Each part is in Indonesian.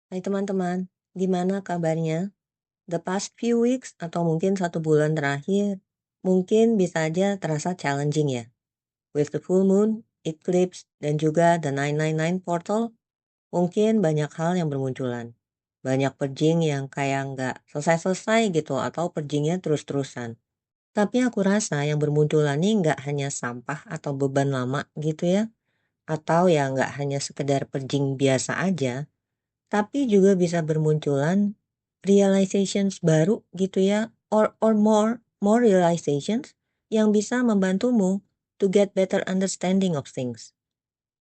Hai teman-teman, gimana kabarnya? The past few weeks atau mungkin 1 bulan terakhir, mungkin bisa aja terasa challenging ya. With the full moon, eclipse, dan juga the 999 portal, mungkin banyak hal yang bermunculan. Banyak purging yang kayak nggak selesai-selesai gitu atau purgingnya terus-terusan. Tapi aku rasa yang bermunculan ini nggak hanya sampah atau beban lama gitu ya. Atau ya nggak hanya sekedar purging biasa aja, tapi juga bisa bermunculan realizations baru gitu ya, or more realizations yang bisa membantumu to get better understanding of things.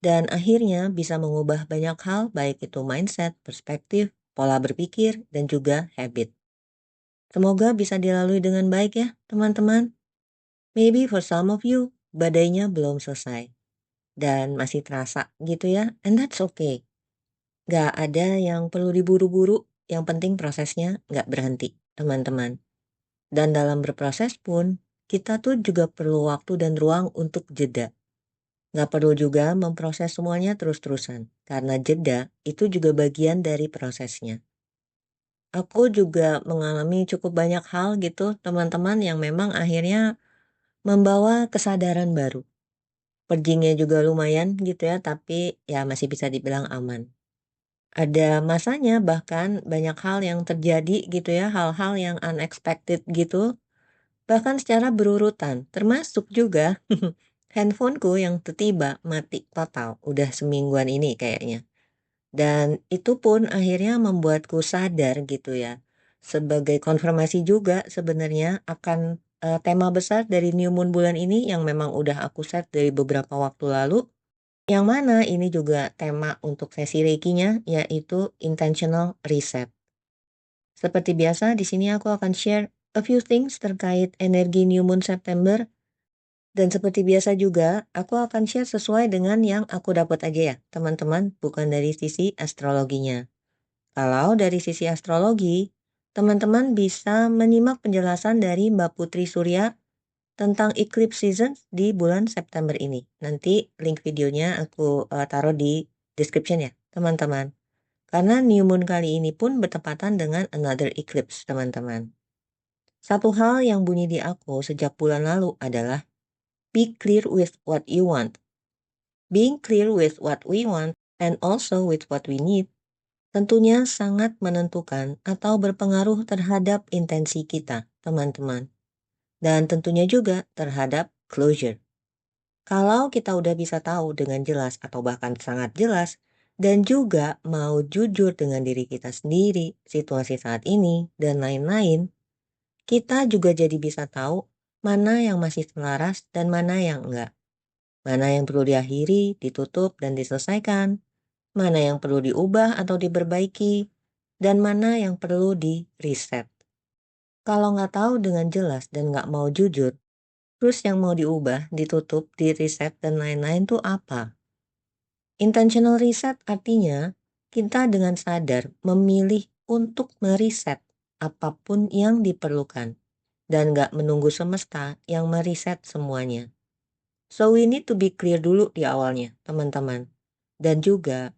Dan akhirnya bisa mengubah banyak hal, baik itu mindset, perspektif, pola berpikir, dan juga habit. Semoga bisa dilalui dengan baik ya, teman-teman. Maybe for some of you, badainya belum selesai dan masih terasa gitu ya, and that's okay. Gak ada yang perlu diburu-buru, yang penting prosesnya gak berhenti, teman-teman. Dan dalam berproses pun, kita tuh juga perlu waktu dan ruang untuk jeda. Gak perlu juga memproses semuanya terus-terusan, karena jeda itu juga bagian dari prosesnya. Aku juga mengalami cukup banyak hal gitu, teman-teman, yang memang akhirnya membawa kesadaran baru. Perginya juga lumayan gitu ya, tapi ya masih bisa dibilang aman. Ada masanya bahkan banyak hal yang terjadi gitu ya, hal-hal yang unexpected gitu, bahkan secara berurutan, termasuk juga handphoneku yang tiba-tiba mati total, udah semingguan ini kayaknya. Dan itu pun akhirnya membuatku sadar gitu ya, sebagai konfirmasi juga sebenarnya akan tema besar dari New Moon bulan ini yang memang udah aku set dari beberapa waktu lalu, yang mana ini juga tema untuk sesi Reiki-nya, yaitu intentional reset. Seperti biasa, di sini aku akan share a few things terkait energi New Moon September. Dan seperti biasa juga, aku akan share sesuai dengan yang aku dapat aja ya, teman-teman, bukan dari sisi astrologinya. Kalau dari sisi astrologi, teman-teman bisa menyimak penjelasan dari Mbak Putri Surya tentang eclipse season di bulan September ini. Nanti link videonya aku taruh di description ya, teman-teman. Karena new moon kali ini pun bertepatan dengan another eclipse, teman-teman. Satu hal yang bunyi di aku sejak bulan lalu adalah be clear with what you want. Being clear with what we want and also with what we need tentunya sangat menentukan atau berpengaruh terhadap intensi kita, teman-teman. Dan tentunya juga terhadap closure. Kalau kita udah bisa tahu dengan jelas atau bahkan sangat jelas, dan juga mau jujur dengan diri kita sendiri, situasi saat ini, dan lain-lain, kita juga jadi bisa tahu mana yang masih selaras dan mana yang enggak. Mana yang perlu diakhiri, ditutup, dan diselesaikan. Mana yang perlu diubah atau diperbaiki, dan mana yang perlu di-reset. Kalau nggak tahu dengan jelas dan nggak mau jujur, terus yang mau diubah, ditutup, di-reset, dan lain-lain tuh apa? Intentional reset artinya kita dengan sadar memilih untuk meriset apapun yang diperlukan dan nggak menunggu semesta yang meriset semuanya. So we need to be clear dulu di awalnya, teman-teman. Dan juga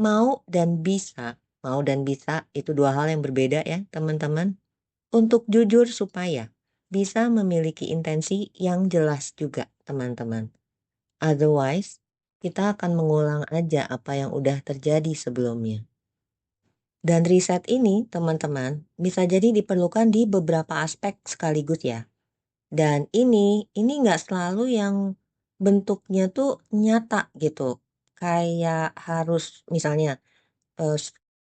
mau dan bisa itu dua hal yang berbeda ya, teman-teman. Untuk jujur supaya bisa memiliki intensi yang jelas juga, teman-teman. Otherwise, kita akan mengulang aja apa yang udah terjadi sebelumnya. Dan riset ini, teman-teman, bisa jadi diperlukan di beberapa aspek sekaligus ya. Dan ini nggak selalu yang bentuknya tuh nyata gitu. Kayak harus misalnya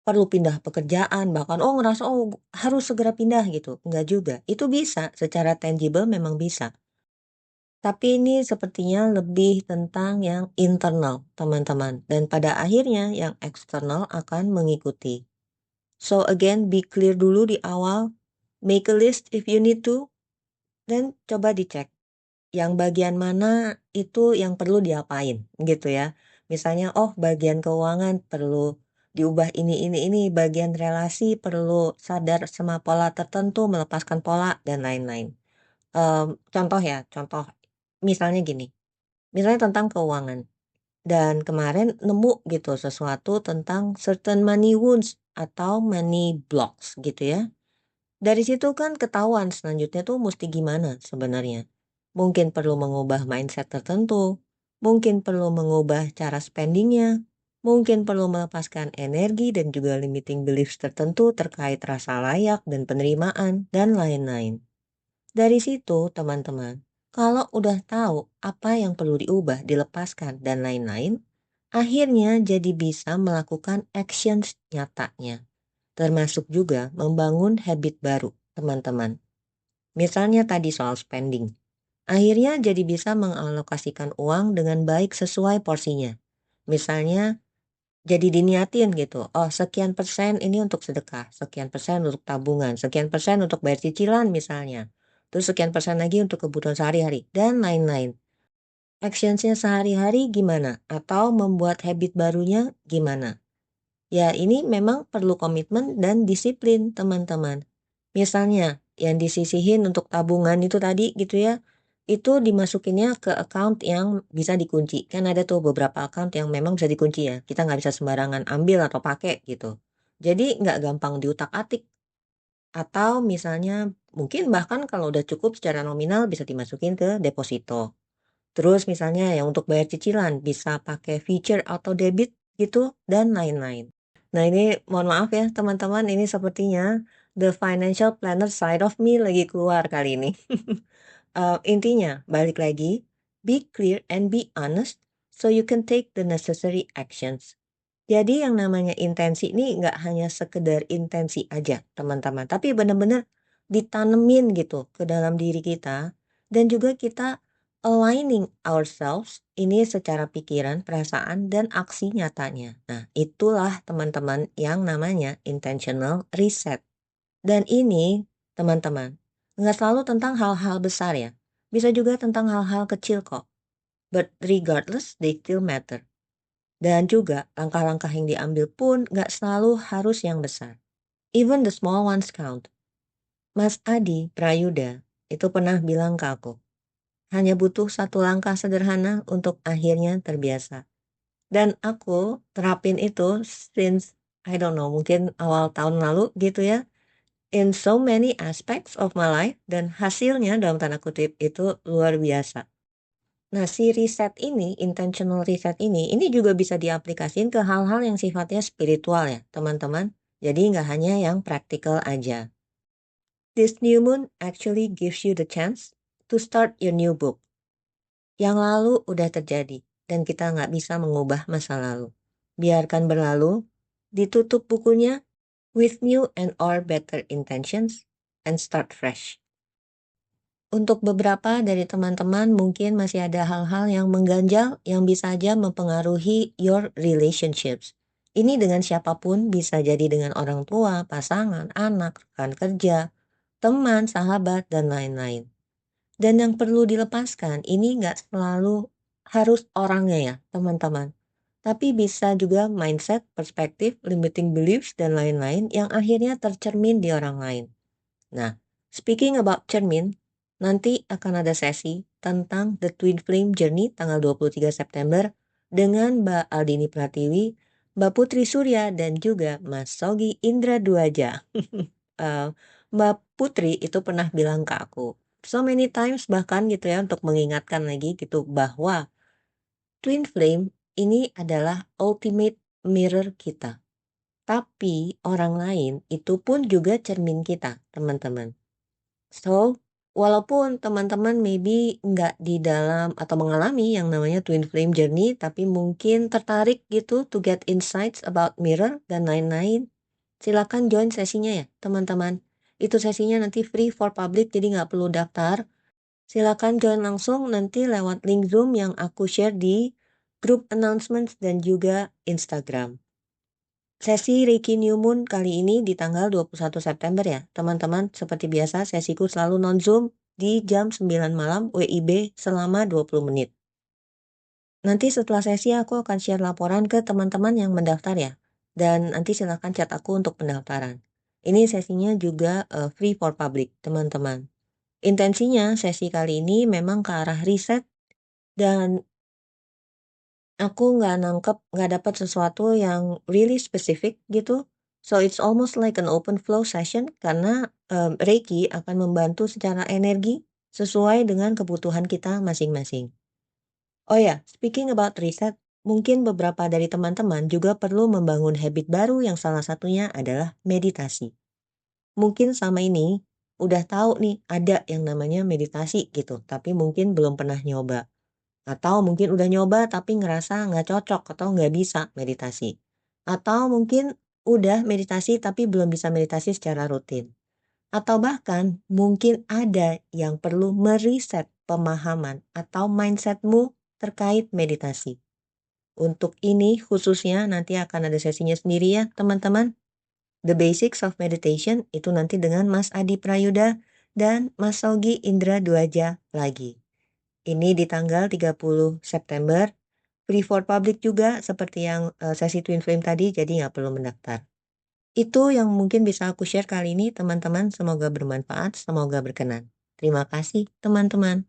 perlu pindah pekerjaan, bahkan ngerasa harus segera pindah gitu. Enggak juga. Itu bisa secara tangible, memang bisa. Tapi ini sepertinya lebih tentang yang internal, teman-teman. Dan pada akhirnya yang eksternal akan mengikuti. So again, be clear dulu di awal. Make a list if you need to. Dan coba dicek. Yang bagian mana itu yang perlu diapain gitu ya. Misalnya, bagian keuangan perlu diubah ini. Bagian relasi perlu sadar sama pola tertentu, melepaskan pola, dan lain-lain. Contoh misalnya gini, misalnya tentang keuangan. dan kemarin nemu gitu sesuatu tentang certain money wounds atau money blocks gitu ya. Dari situ kan ketahuan selanjutnya tuh mesti gimana sebenarnya. Mungkin perlu mengubah mindset tertentu, mungkin perlu mengubah cara spendingnya, mungkin perlu melepaskan energi dan juga limiting beliefs tertentu terkait rasa layak dan penerimaan, dan lain-lain. Dari situ, teman-teman, kalau udah tahu apa yang perlu diubah, dilepaskan, dan lain-lain, akhirnya jadi bisa melakukan actions nyatanya. Termasuk juga membangun habit baru, teman-teman. Misalnya tadi soal spending. Akhirnya jadi bisa mengalokasikan uang dengan baik sesuai porsinya. Misalnya jadi diniatin gitu, oh sekian persen ini untuk sedekah, sekian persen untuk tabungan, sekian persen untuk bayar cicilan misalnya. Terus sekian persen lagi untuk kebutuhan sehari-hari, dan lain-lain. Actionsnya sehari-hari gimana? Atau membuat habit barunya gimana? Ya, ini memang perlu komitmen dan disiplin, teman-teman. Misalnya, yang disisihin untuk tabungan itu tadi gitu ya, itu dimasukinnya ke account yang bisa dikunci. Kan ada tuh beberapa account yang memang bisa dikunci ya. Kita nggak bisa sembarangan ambil atau pakai gitu. Jadi nggak gampang diutak-atik. Atau misalnya mungkin bahkan kalau udah cukup secara nominal bisa dimasukin ke deposito. Terus misalnya yang untuk bayar cicilan bisa pakai feature auto debit gitu, dan lain-lain. Nah ini mohon maaf ya teman-teman, ini sepertinya the financial planner side of me lagi keluar kali ini. Intinya balik lagi, be clear and be honest so you can take the necessary actions. Jadi yang namanya intensi ini nggak hanya sekedar intensi aja teman-teman, tapi benar-benar ditanemin gitu ke dalam diri kita, dan juga kita aligning ourselves ini secara pikiran, perasaan, dan aksi nyatanya. Nah itulah teman-teman yang namanya intentional reset. Dan ini teman-teman nggak selalu tentang hal-hal besar ya, bisa juga tentang hal-hal kecil kok. But regardless they still matter. Dan juga langkah-langkah yang diambil pun gak selalu harus yang besar. Even the small ones count. Mas Adi Prayuda itu pernah bilang ke aku, hanya butuh satu langkah sederhana untuk akhirnya terbiasa. Dan aku terapin itu since, I don't know, mungkin awal tahun lalu gitu ya. In so many aspects of my life, dan hasilnya dalam tanda kutip itu luar biasa. Nah, si riset ini, intentional reset ini juga bisa diaplikasiin ke hal-hal yang sifatnya spiritual ya, teman-teman. Jadi nggak hanya yang praktikal aja. This new moon actually gives you the chance to start your new book. Yang lalu udah terjadi, dan kita nggak bisa mengubah masa lalu. Biarkan berlalu, ditutup bukunya with new and or better intentions, and start fresh. Untuk beberapa dari teman-teman mungkin masih ada hal-hal yang mengganjal yang bisa saja mempengaruhi your relationships. Ini dengan siapapun, bisa jadi dengan orang tua, pasangan, anak, rekan kerja, teman, sahabat, dan lain-lain. Dan yang perlu dilepaskan ini nggak selalu harus orangnya ya teman-teman. Tapi bisa juga mindset, perspektif, limiting beliefs, dan lain-lain yang akhirnya tercermin di orang lain. Nah, speaking about cermin, nanti akan ada sesi tentang The Twin Flame Journey tanggal 23 September dengan Mbak Aldini Pratiwi, Mbak Putri Surya, dan juga Mas Sogi Indra Duaja. Eh, Mbak Putri itu pernah bilang ke aku, so many times bahkan gitu ya, untuk mengingatkan lagi gitu bahwa Twin Flame ini adalah ultimate mirror kita. Tapi orang lain itu pun juga cermin kita, teman-teman. So, walaupun teman-teman maybe nggak di dalam atau mengalami yang namanya twin flame journey, tapi mungkin tertarik gitu to get insights about mirror dan lain-lain, silakan join sesinya ya teman-teman. Itu sesinya nanti free for public, jadi nggak perlu daftar. Silakan join langsung nanti lewat link Zoom yang aku share di grup announcements dan juga Instagram. Sesi Reiki New Moon kali ini di tanggal 21 September ya, teman-teman. Seperti biasa, sesiku selalu non-zoom di jam 9 malam WIB selama 20 menit. Nanti setelah sesi aku akan share laporan ke teman-teman yang mendaftar ya. Dan nanti silakan chat aku untuk pendaftaran. Ini sesinya juga free for public, teman-teman. Intensinya sesi kali ini memang ke arah riset dan Aku nggak dapat sesuatu yang really specific gitu. So it's almost like an open flow session karena, Reiki akan membantu secara energi sesuai dengan kebutuhan kita masing-masing. Oh ya, speaking about riset, mungkin beberapa dari teman-teman juga perlu membangun habit baru yang salah satunya adalah meditasi. Mungkin sama ini udah tahu nih ada yang namanya meditasi gitu, tapi mungkin belum pernah nyoba. Atau mungkin udah nyoba tapi ngerasa nggak cocok atau nggak bisa meditasi. Atau mungkin udah meditasi tapi belum bisa meditasi secara rutin. Atau bahkan mungkin ada yang perlu meriset pemahaman atau mindsetmu terkait meditasi. Untuk ini khususnya nanti akan ada sesinya sendiri ya teman-teman. The Basics of Meditation itu nanti dengan Mas Adi Prayuda dan Mas Sogi Indra Duaja lagi. Ini di tanggal 30 September, free for public juga seperti yang sesi Twin Flame tadi, jadi nggak perlu mendaftar. Itu yang mungkin bisa aku share kali ini teman-teman, semoga bermanfaat, semoga berkenan. Terima kasih teman-teman.